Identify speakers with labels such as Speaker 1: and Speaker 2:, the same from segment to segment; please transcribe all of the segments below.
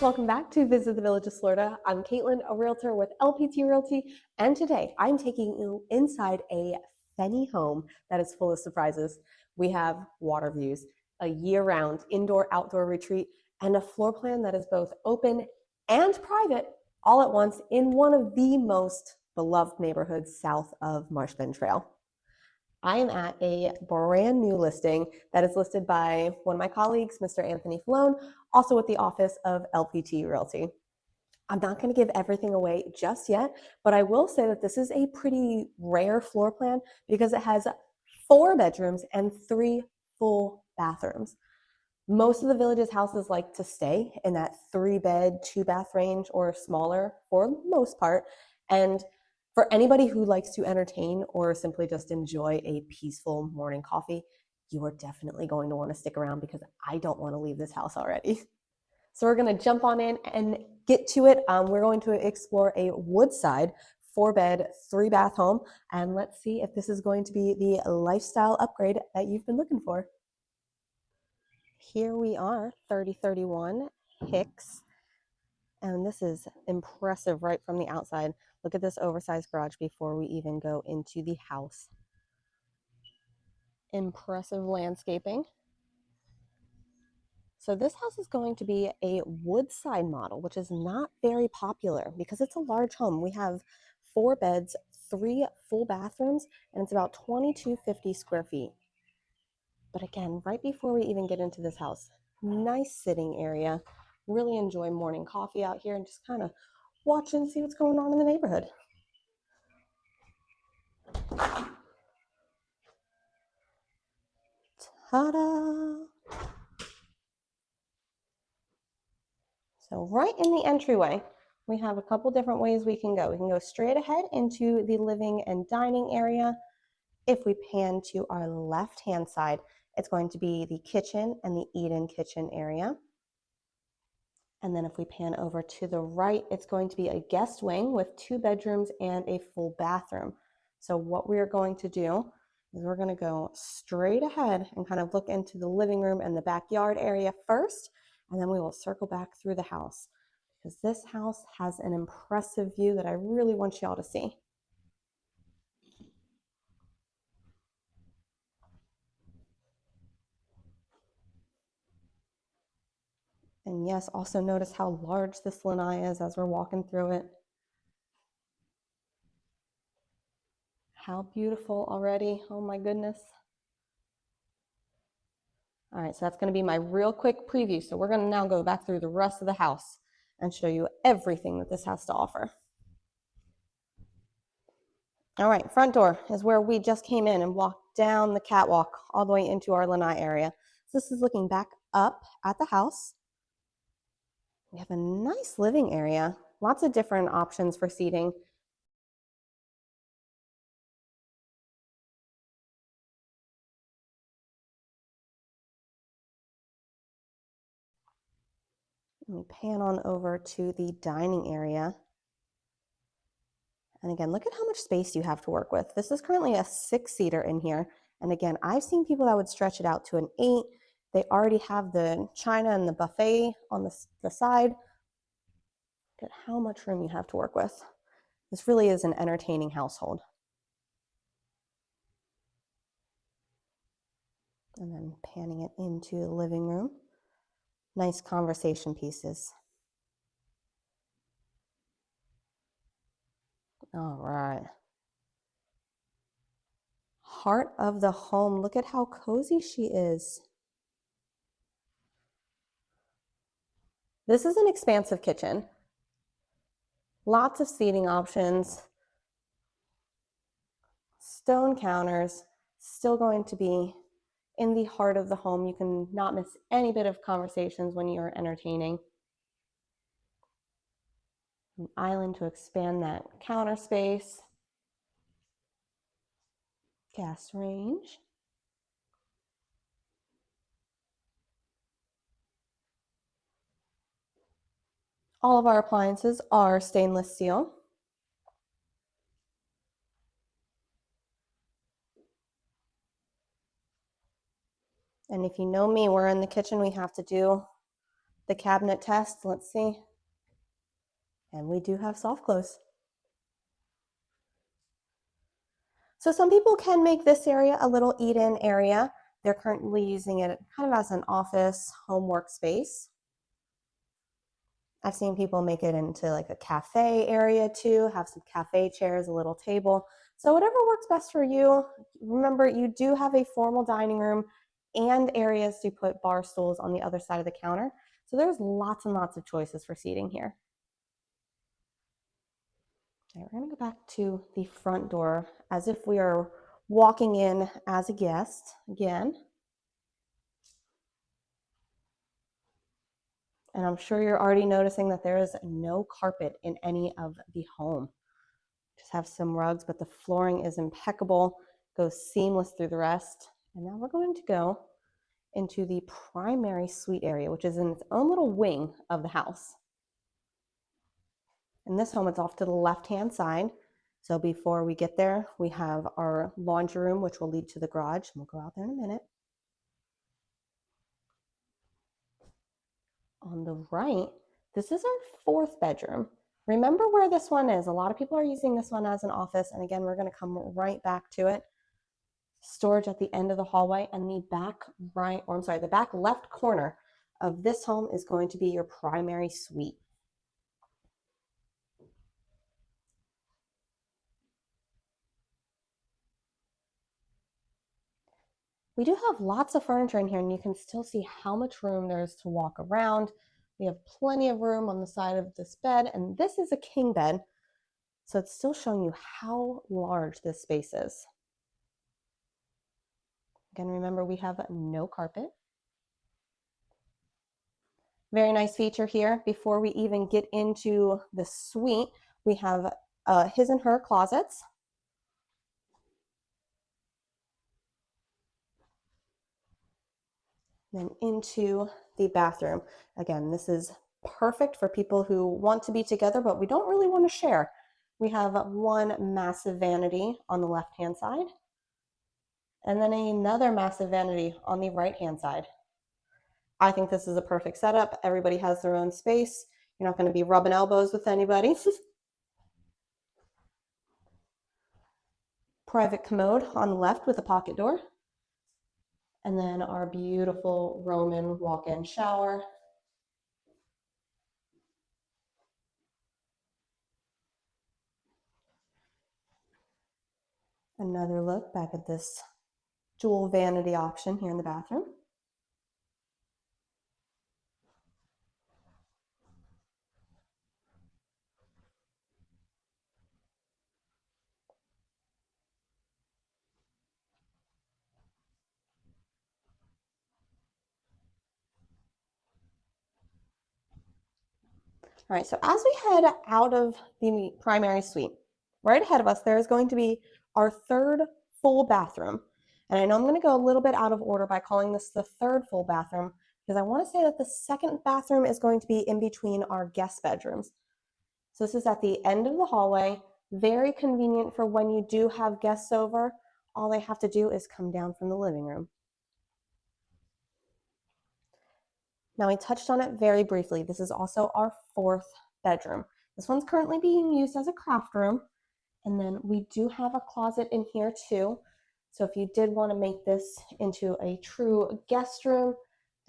Speaker 1: Welcome back to Visit the Village of Florida. I'm Kaitlyn, a realtor with LPT Realty, and today I'm taking you inside a Fenney home that is full of surprises. We have water views, a year-round indoor-outdoor retreat, and a floor plan that is both open and private all at once in one of the most beloved neighborhoods south of Marsh Bend Trail. I am at a brand new listing that is listed by one of my colleagues, Mr. Anthony Falone, also with the office of LPT Realty. I'm not going to give everything away just yet, but I will say that this is a pretty rare floor plan because it has 4 bedrooms and 3 full bathrooms. Most of the Village's houses like to stay in that 3-bed, 2-bath range or smaller for the most part. And for anybody who likes to entertain or simply just enjoy a peaceful morning coffee, you are definitely going to want to stick around because I don't want to leave this house already. So we're going to jump on in and get to it. We're going to explore a Woodside 4-bed, 3-bath home, and let's see if this is going to be the lifestyle upgrade that you've been looking for. Here we are, 3031 Hicks, and this is impressive right from the outside. Look at this oversized garage before we even go into the house. Impressive landscaping. So this house is going to be a Woodside model, which is not very popular because it's a large home. We have 4 beds, 3 full bathrooms, and it's about 2,250 square feet. But again, right before we even get into this house, nice sitting area. Really enjoy morning coffee out here and just kind of watch and see what's going on in the neighborhood. Ta-da! So right in the entryway, we have a couple different ways we can go. We can go straight ahead into the living and dining area. If we pan to our left-hand side, it's going to be the kitchen and the eat-in kitchen area. And then if we pan over to the right, it's going to be a guest wing with 2 bedrooms and a full bathroom. So what we're going to do is we're going to go straight ahead and kind of look into the living room and the backyard area first, and then we will circle back through the house because this house has an impressive view that I really want y'all to see. And yes, also notice how large this lanai is as we're walking through it. How beautiful already. Oh my goodness. All right, so that's going to be my real quick preview. So we're going to now go back through the rest of the house and show you everything that this has to offer. All right, front door is where we just came in and walked down the catwalk all the way into our lanai area. So this is looking back up at the house. We have a nice living area, lots of different options for seating. Let me pan on over to the dining area. And again, look at how much space you have to work with. This is currently a 6-seater in here. And again, I've seen people that would stretch it out to an 8. They already have the china and the buffet on the side. Look at how much room you have to work with. This really is an entertaining household. And then panning it into the living room. Nice conversation pieces. All right. Heart of the home. Look at how cozy she is. This is an expansive kitchen. Lots of seating options. Stone counters. Still going to be in the heart of the home. You can not miss any bit of conversations when you are entertaining. An island to expand that counter space. Gas range. All of our appliances are stainless steel. And if you know me, we're in the kitchen, we have to do the cabinet test. Let's see. And we do have soft close. So some people can make this area a little eat-in area. They're currently using it kind of as an office, home workspace. I've seen people make it into like a cafe area too, have some cafe chairs, a little table. So whatever works best for you. Remember, you do have a formal dining room and areas to put bar stools on the other side of the counter. So there's lots and lots of choices for seating here. Okay, we're gonna go back to the front door as if we are walking in as a guest again. And I'm sure you're already noticing that there is no carpet in any of the home. Just have some rugs, but the flooring is impeccable, goes seamless through the rest. And now we're going to go into the primary suite area, which is in its own little wing of the house. In this home, it's off to the left-hand side. So before we get there, we have our laundry room, which will lead to the garage. We'll go out there in a minute. On the right, this is our fourth bedroom. Remember where this one is. A lot of people are using this one as an office. And again, we're going to come right back to it. Storage at the end of the hallway, and the back right, or I'm sorry, the back left corner of this home is going to be your primary suite. We do have lots of furniture in here, and you can still see how much room there is to walk around. We have plenty of room on the side of this bed, and this is a king bed, so it's still showing you how large this space is. Again, remember, we have no carpet. Very nice feature here. Before we even get into the suite, we have his and her closets. Then into the bathroom. Again, this is perfect for people who want to be together, but we don't really want to share. We have one massive vanity on the left-hand side, and then another massive vanity on the right-hand side. I think this is a perfect setup. Everybody has their own space. You're not going to be rubbing elbows with anybody. Private commode on the left with a pocket door. And then our beautiful Roman walk-in shower. Another look back at this dual vanity option here in the bathroom. All right, so as we head out of the primary suite, right ahead of us, there is going to be our third full bathroom. And I know I'm going to go a little bit out of order by calling this the third full bathroom, because I want to say that the second bathroom is going to be in between our guest bedrooms. So this is at the end of the hallway, very convenient for when you do have guests over. All they have to do is come down from the living room. Now, I touched on it very briefly. This is also our fourth bedroom. This one's currently being used as a craft room. And then we do have a closet in here too. So if you did want to make this into a true guest room,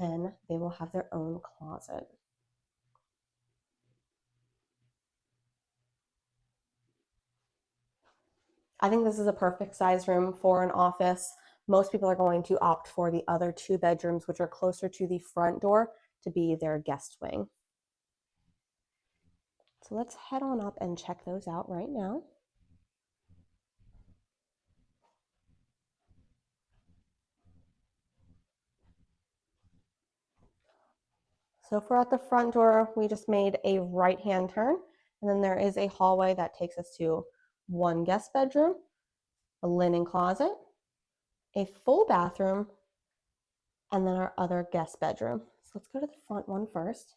Speaker 1: then they will have their own closet. I think this is a perfect size room for an office. Most people are going to opt for the other two bedrooms, which are closer to the front door, to be their guest wing. So let's head on up and check those out right now. So if we're at the front door, we just made a right-hand turn, and then there is a hallway that takes us to one guest bedroom, a linen closet, a full bathroom, and then our other guest bedroom. So let's go to the front one first.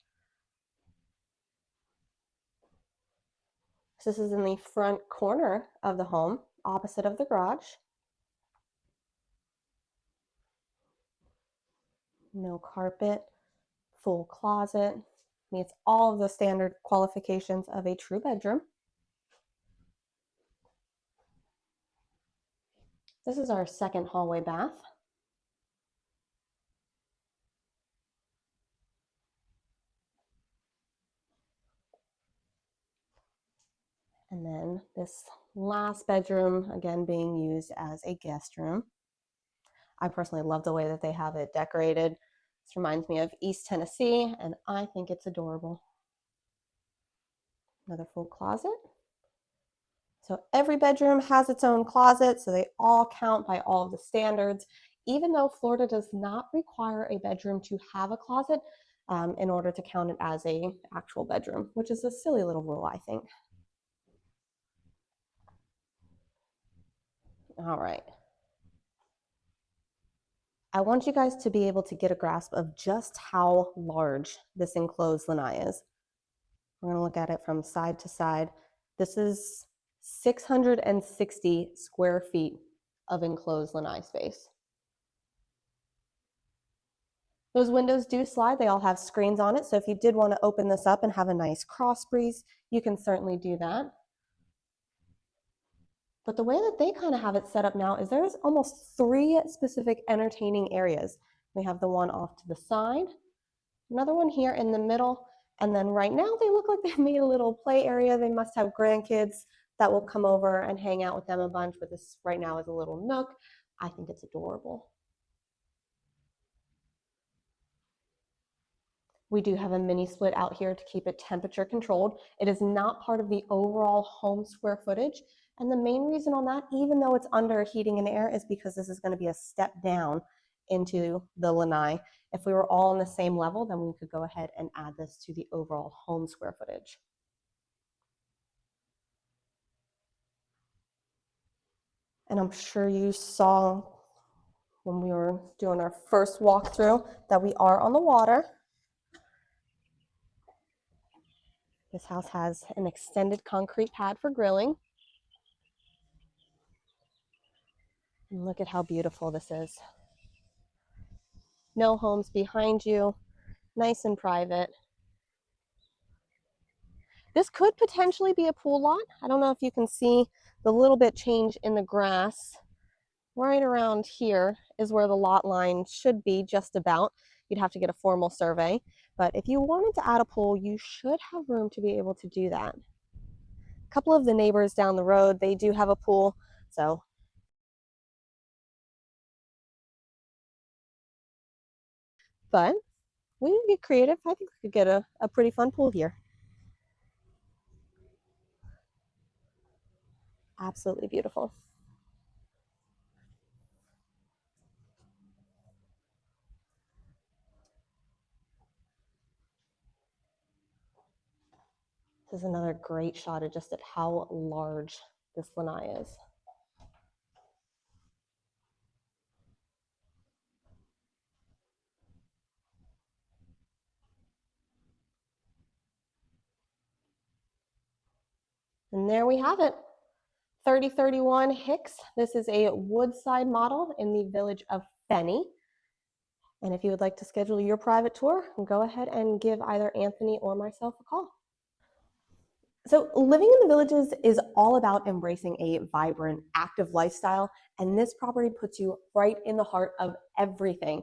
Speaker 1: So this is in the front corner of the home, opposite of the garage. No carpet, full closet, meets all of the standard qualifications of a true bedroom. This is our second hallway bath. And then this last bedroom, again, being used as a guest room. I personally love the way that they have it decorated. This reminds me of East Tennessee, and I think it's adorable. Another full closet. So every bedroom has its own closet, so they all count by all of the standards, even though Florida does not require a bedroom to have a closet in order to count it as an actual bedroom, which is a silly little rule, I think. All right. I want you guys to be able to get a grasp of just how large this enclosed lanai is. We're going to look at it from side to side. This is 660 square feet of enclosed lanai space. Those windows do slide. They all have screens on it. So if you did want to open this up and have a nice cross breeze, you can certainly do that. But the way that they kind of have it set up now is there's almost 3 specific entertaining areas. We have the one off to the side, another one here in the middle, and then right now they look like they've made a little play area. They must have grandkids that will come over and hang out with them a bunch, but this right now is a little nook. I think it's adorable. We do have a mini split out here to keep it temperature controlled. It is not part of the overall home square footage. And the main reason on that, even though it's under heating and air, is because this is going to be a step down into the lanai. If we were all on the same level, then we could go ahead and add this to the overall home square footage. And I'm sure you saw when we were doing our first walkthrough that we are on the water. This house has an extended concrete pad for grilling. And look at how beautiful this is. No homes behind you, nice and private. This could potentially be a pool lot. I don't know if you can see the little bit change in the grass. Right around here is where the lot line should be, just about. You'd have to get a formal survey. But if you wanted to add a pool, you should have room to be able to do that. A couple of the neighbors down the road, they do have a pool. So but we can get creative. I think we could get a pretty fun pool here. Absolutely beautiful. This is another great shot of just at how large this lanai is. And there we have it. 3031 Hicks. This is a Woodside model in the Village of Fenney. And if you would like to schedule your private tour, go ahead and give either Anthony or myself a call. So living in the villages is all about embracing a vibrant, active lifestyle, and this property puts you right in the heart of everything.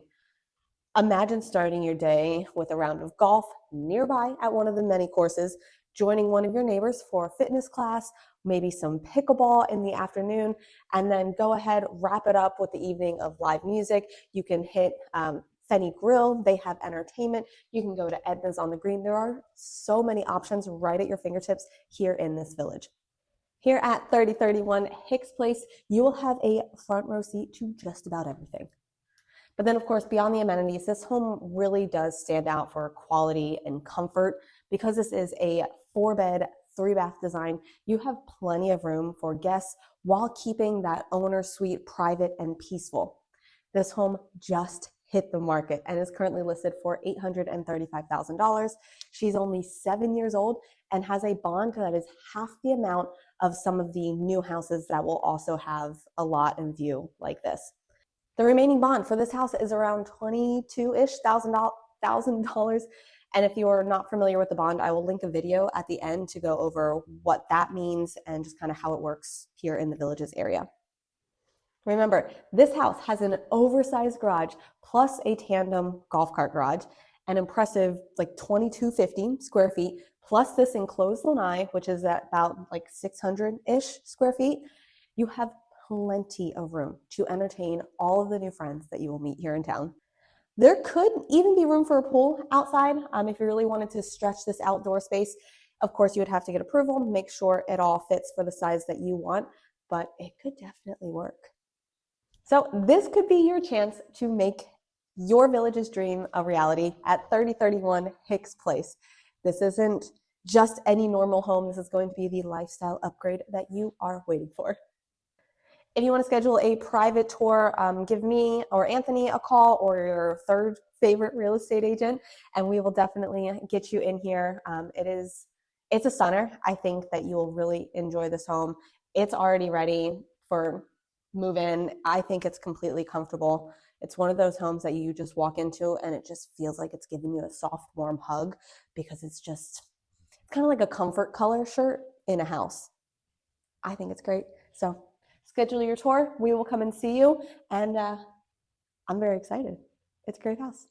Speaker 1: Imagine starting your day with a round of golf nearby at one of the many courses, joining one of your neighbors for a fitness class, maybe some pickleball in the afternoon, and then go ahead, wrap it up with the evening of live music. You can hit Fenney Grill, they have entertainment. You can go to Edna's on the Green. There are so many options right at your fingertips here in this village. Here at 3031 Hicks Place, you will have a front row seat to just about everything. But then, of course, beyond the amenities, this home really does stand out for quality and comfort. Because this is a 4-bed, 3-bath design, you have plenty of room for guests while keeping that owner suite private and peaceful. This home just hit the market and is currently listed for $835,000. She's only 7 years old and has a bond that is half the amount of some of the new houses that will also have a lot in view like this. The remaining bond for this house is around $22,000. $5,000. And if you're not familiar with the bond, I will link a video at the end to go over what that means and just kind of how it works here in the Villages area. Remember, this house has an oversized garage plus a tandem golf cart garage, an impressive like 2250 square feet, plus this enclosed lanai, which is at about like 600-ish square feet. You have plenty of room to entertain all of the new friends that you will meet here in town. There could even be room for a pool outside if you really wanted to stretch this outdoor space. Of course, you would have to get approval, make sure it all fits for the size that you want, but it could definitely work. So this could be your chance to make your Village's dream a reality at 3031 Hicks Place. This isn't just any normal home. This is going to be the lifestyle upgrade that you are waiting for. If you want to schedule a private tour, give me or Anthony a call, or your third favorite real estate agent, and we will definitely get you in here. It's a stunner. I think that you will really enjoy this home. It's already ready for move in. I think it's completely comfortable. It's one of those homes that you just walk into and it just feels like it's giving you a soft, warm hug, because it's kind of like a comfort color shirt in a house. I think it's great. So schedule your tour. We will come and see you. And I'm very excited. It's a great house.